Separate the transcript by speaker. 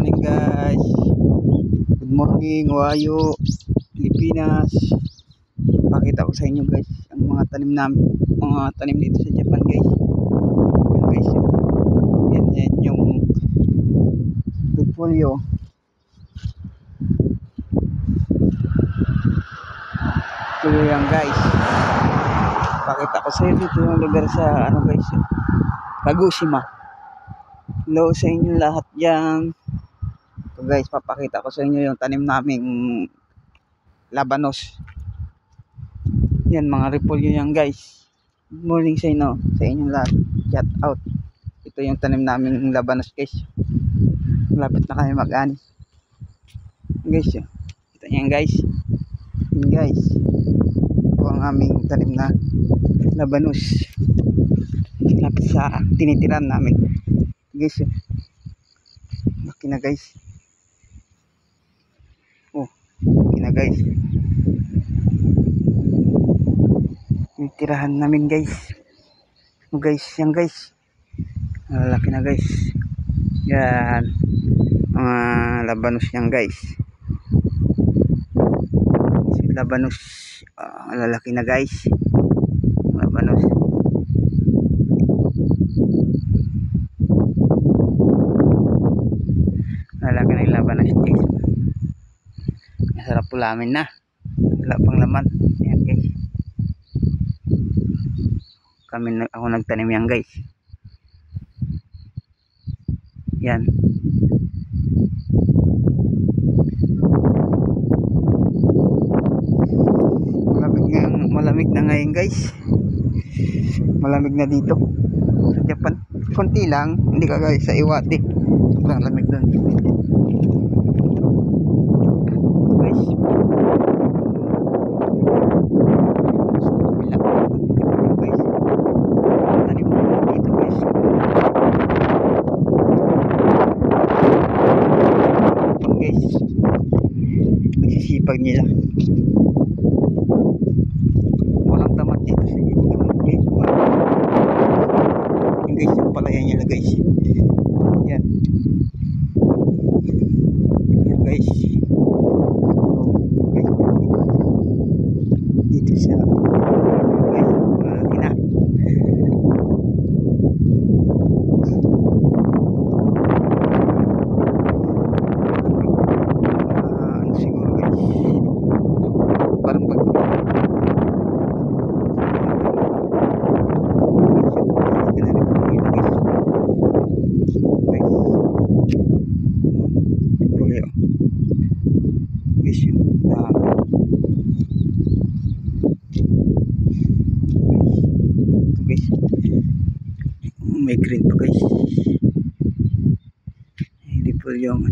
Speaker 1: morning guys. Good morning, Wayo, Pilipinas. Pakita ko sa inyo guys ang mga tanim namin, mga tanim dito sa Japan guys. Yan guys. Yan yung repolyo. Ito yan guys. Pakita ko sa inyo dito yung lugar sa ano guys, Kagoshima. Hello sa inyo lahat dyan. So guys, papakita ko sa inyo yung tanim naming labanos. Yan, mga repolyo yan guys. Good morning sa inyo, lahat. Shout out. Ito yung tanim naming labanos guys. Malapit na kami mag-ani guys. Kita nyo yan guys. Yan guys, ito ang aming tanim na labanos. Malapit sa tinitiran namin guys. Laki na guys. Oh, laki na guys. Tinitirahan namin guys. Oh guys, yan guys. Laki na guys. Yan, mga labanos yan guys. Labanos, lalaki na guys. Labanos. Lalaki na yung labanos guys. Masarap ulamin na. Wala pang laman. Ayan guys. Ako nagtanim yan guys. Yan. Malamig na ngayon guys. Malamig na dito sa Japan. Konti lang, hindi kagaya sa Iwate. Sobrang lamig doon guys. Guys, tanim na dito guys. Ito guys, nagsisipag nila. Walang tamat dito sa Japan guys. Yung guys, yung palayan nila guys. Yan. Yan guys. Guys. Dito sa guys, malaki na. Ano siguro guys, parang pag guys, yung guys, may green pa guys. Hindi po yung